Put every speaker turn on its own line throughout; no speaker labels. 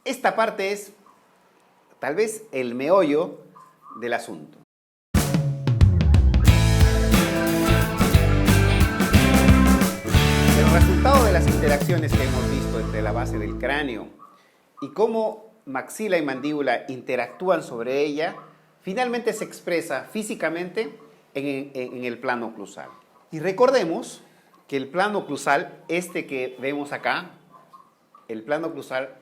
esta parte es tal vez el meollo del asunto. El resultado de las interacciones que hemos visto entre la base del cráneo y cómo maxila y mandíbula interactúan sobre ella, finalmente se expresa físicamente en el plano oclusal. Y recordemos que el plano oclusal, este que vemos acá, el plano oclusal,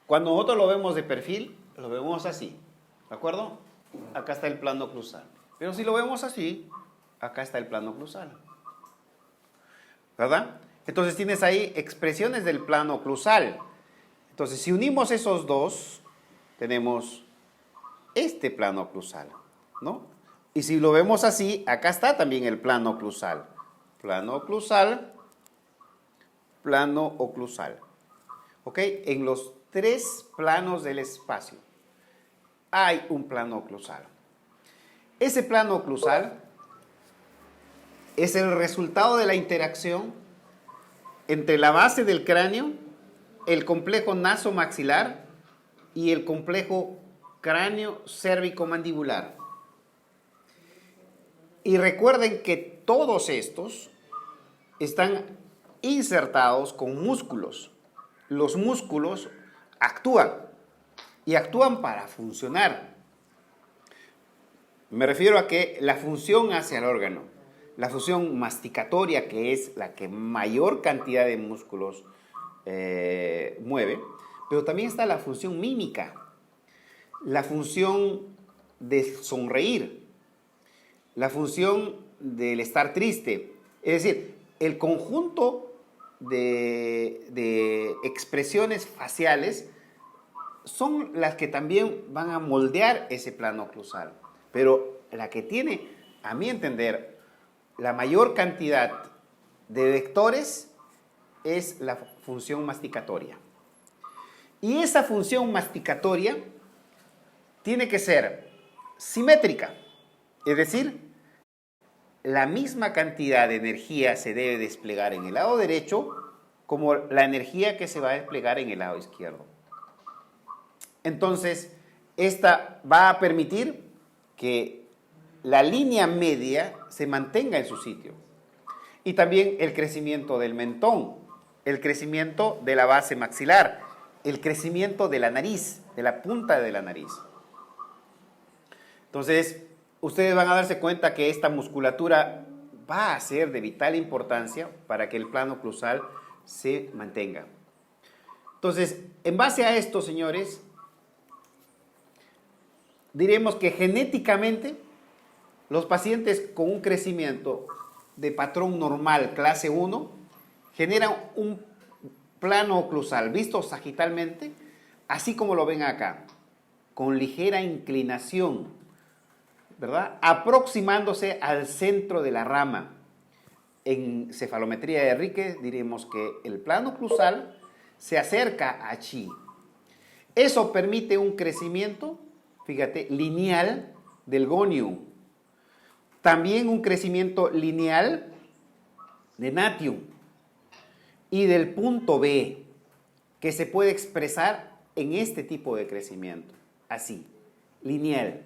cuando nosotros lo vemos de perfil, lo vemos así, ¿de acuerdo? Acá está el plano oclusal. Pero si lo vemos así, acá está el plano oclusal, ¿verdad? Entonces tienes ahí expresiones del plano oclusal. Entonces, si unimos esos dos, tenemos este plano oclusal, ¿no? Y si lo vemos así, acá está también el plano oclusal. Plano oclusal, plano oclusal. ¿Ok? En los tres planos del espacio hay un plano oclusal. Ese plano oclusal es el resultado de la interacción entre la base del cráneo, el complejo nasomaxilar y el complejo cráneo cérvico-mandibular. Y recuerden que todos estos están insertados con músculos. Los músculos actúan y actúan para funcionar. Me refiero a que la función hacia el órgano, la función masticatoria, que es la que mayor cantidad de músculos mueve, pero también está la función mímica, la función de sonreír, la función del estar triste. Es decir, el conjunto de expresiones faciales son las que también van a moldear ese plano oclusal. Pero la que tiene, a mi entender, la mayor cantidad de vectores es la función masticatoria. Y esa función masticatoria tiene que ser simétrica, es decir, la misma cantidad de energía se debe desplegar en el lado derecho como la energía que se va a desplegar en el lado izquierdo. Entonces, esta va a permitir que la línea media se mantenga en su sitio. Y también el crecimiento del mentón, el crecimiento de la base maxilar, el crecimiento de la nariz, de la punta de la nariz. Entonces, ustedes van a darse cuenta que esta musculatura va a ser de vital importancia para que el plano oclusal se mantenga. Entonces, en base a esto, señores, diremos que genéticamente los pacientes con un crecimiento de patrón normal, clase 1, generan un plano oclusal visto sagitalmente, así como lo ven acá, con ligera inclinación, ¿verdad? Aproximándose al centro de la rama. En cefalometría de Enrique diremos que el plano oclusal se acerca a chi. Eso permite un crecimiento, fíjate, lineal del gonium. También un crecimiento lineal de natium y del punto B, que se puede expresar en este tipo de crecimiento, así, lineal,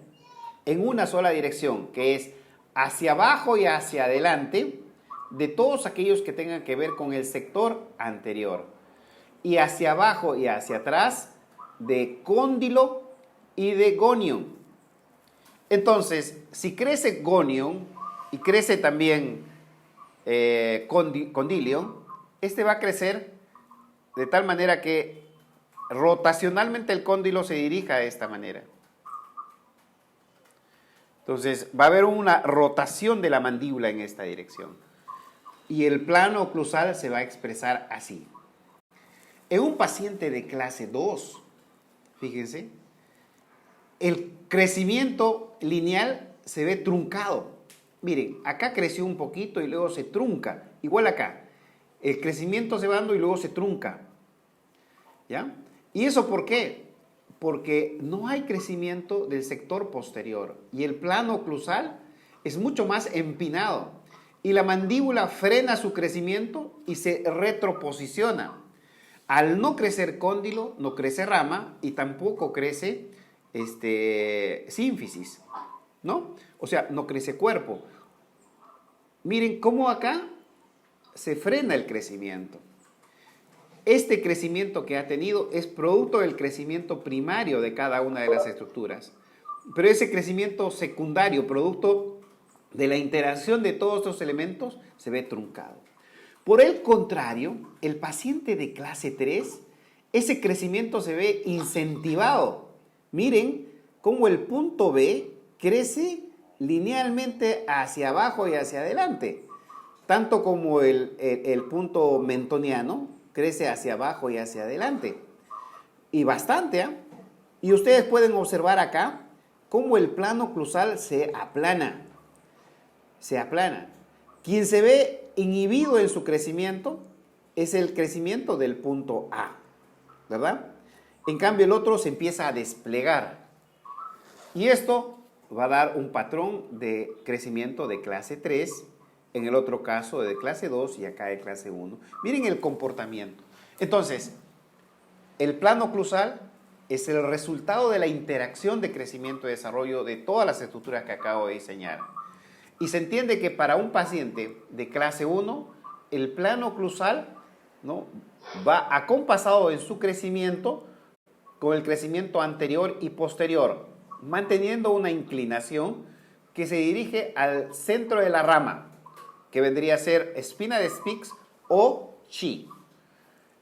en una sola dirección, que es hacia abajo y hacia adelante de todos aquellos que tengan que ver con el sector anterior, y hacia abajo y hacia atrás de cóndilo y de gonium. Entonces, si crece gonium y crece también condilio, este va a crecer de tal manera que rotacionalmente el cóndilo se dirija de esta manera. Entonces, va a haber una rotación de la mandíbula en esta dirección. Y el plano oclusal se va a expresar así. En un paciente de clase 2, fíjense, el crecimiento lineal se ve truncado. Miren, acá creció un poquito y luego se trunca. Igual acá. El crecimiento se va dando y luego se trunca. ¿Ya? ¿Y eso por qué? Porque no hay crecimiento del sector posterior. Y el plano oclusal es mucho más empinado. Y la mandíbula frena su crecimiento y se retroposiciona. Al no crecer cóndilo, no crece rama y tampoco crece sínfisis, ¿no? O sea, no crece cuerpo. Miren cómo acá se frena el crecimiento. Este crecimiento que ha tenido es producto del crecimiento primario de cada una de las estructuras. Pero ese crecimiento secundario, producto de la interacción de todos estos elementos, se ve truncado. Por el contrario, el paciente de clase 3, ese crecimiento se ve incentivado. Miren cómo el punto B crece linealmente hacia abajo y hacia adelante, tanto como el punto mentoniano crece hacia abajo y hacia adelante. Y bastante, ¿eh? Y ustedes pueden observar acá cómo el plano oclusal se aplana. Se aplana. Quien se ve inhibido en su crecimiento es el crecimiento del punto A, ¿verdad? En cambio, el otro se empieza a desplegar. Y esto va a dar un patrón de crecimiento de clase 3, en el otro caso de clase 2 y acá de clase 1. Miren el comportamiento. Entonces, el plano oclusal es el resultado de la interacción de crecimiento y desarrollo de todas las estructuras que acabo de diseñar. Y se entiende que para un paciente de clase 1, el plano oclusal, ¿no?, va acompasado en su crecimiento con el crecimiento anterior y posterior, manteniendo una inclinación que se dirige al centro de la rama, que vendría a ser espina de Spix o chi.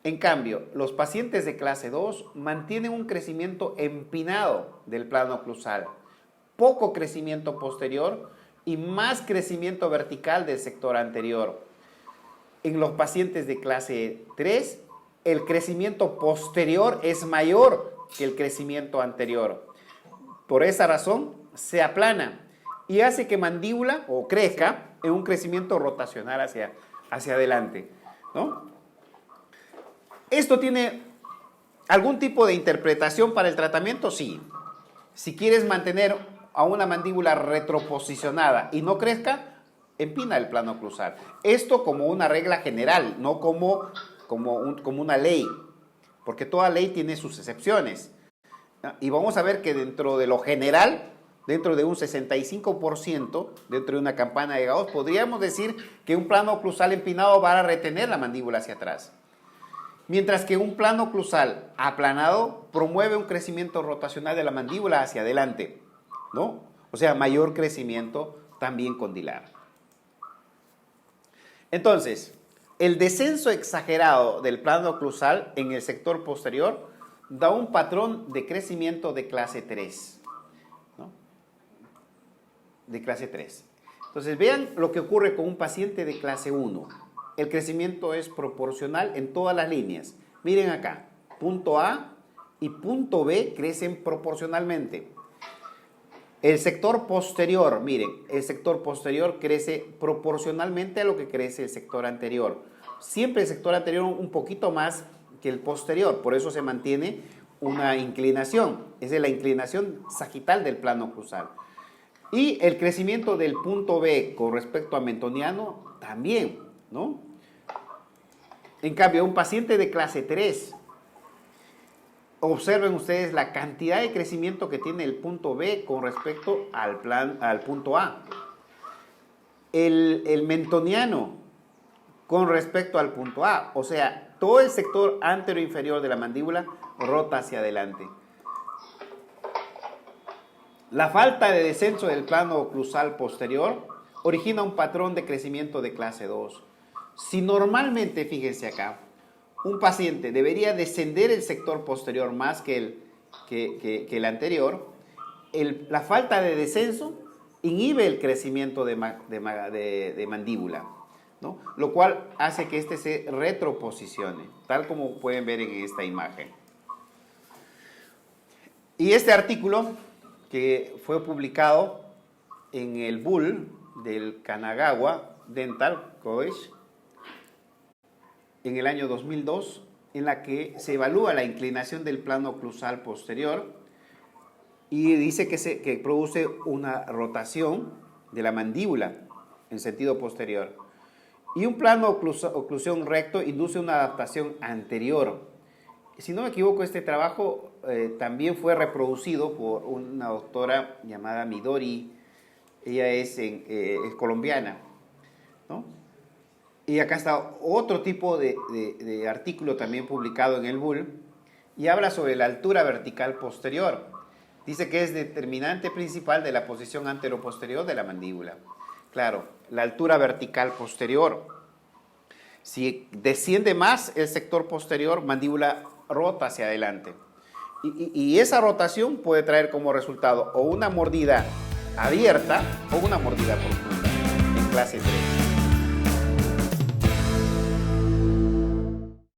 En cambio, los pacientes de clase 2 mantienen un crecimiento empinado del plano oclusal, poco crecimiento posterior y más crecimiento vertical del sector anterior. En los pacientes de clase 3, el crecimiento posterior es mayor que el crecimiento anterior. Por esa razón, se aplana y hace que mandíbula o crezca en un crecimiento rotacional hacia adelante, ¿no? ¿Esto tiene algún tipo de interpretación para el tratamiento? Sí. Si quieres mantener a una mandíbula retroposicionada y no crezca, empina el plano oclusal. Esto como una regla general, no como una ley, porque toda ley tiene sus excepciones. Y vamos a ver que dentro de lo general, dentro de un 65%, dentro de una campana de Gauss, podríamos decir que un plano oclusal empinado va a retener la mandíbula hacia atrás. Mientras que un plano oclusal aplanado promueve un crecimiento rotacional de la mandíbula hacia adelante, ¿no? O sea, mayor crecimiento también condilar. Entonces, el descenso exagerado del plano oclusal en el sector posterior da un patrón de crecimiento de clase 3, ¿no? De clase 3. Entonces, vean lo que ocurre con un paciente de clase 1. El crecimiento es proporcional en todas las líneas. Miren acá, punto A y punto B crecen proporcionalmente. El sector posterior, miren, el sector posterior crece proporcionalmente a lo que crece el sector anterior. Siempre el sector anterior un poquito más que el posterior, por eso se mantiene una inclinación. Esa es la inclinación sagital del plano oclusal. Y el crecimiento del punto B con respecto a mentoniano también, ¿no? En cambio, un paciente de clase 3, observen ustedes la cantidad de crecimiento que tiene el punto B con respecto al punto A. El mentoniano con respecto al punto A, o sea, todo el sector anteroinferior de la mandíbula rota hacia adelante. La falta de descenso del plano oclusal posterior origina un patrón de crecimiento de clase 2. Si normalmente, fíjense acá, un paciente debería descender el sector posterior más que el anterior, la falta de descenso inhibe el crecimiento de mandíbula, ¿no? Lo cual hace que se retroposicione, tal como pueden ver en esta imagen. Y este artículo, que fue publicado en el Bull del Kanagawa Dental College en el año 2002, en la que se evalúa la inclinación del plano oclusal posterior y dice que produce una rotación de la mandíbula en sentido posterior. Y un plano oclusión recto induce una adaptación anterior. Si no me equivoco, este trabajo también fue reproducido por una doctora llamada Midori. Ella es colombiana, ¿no? Y acá está otro tipo de artículo también publicado en el Bull y habla sobre la altura vertical posterior. Dice que es determinante principal de la posición anteroposterior de la mandíbula. Claro, la altura vertical posterior. Si desciende más el sector posterior, mandíbula rota hacia adelante. Y esa rotación puede traer como resultado o una mordida abierta o una mordida profunda en clase 3.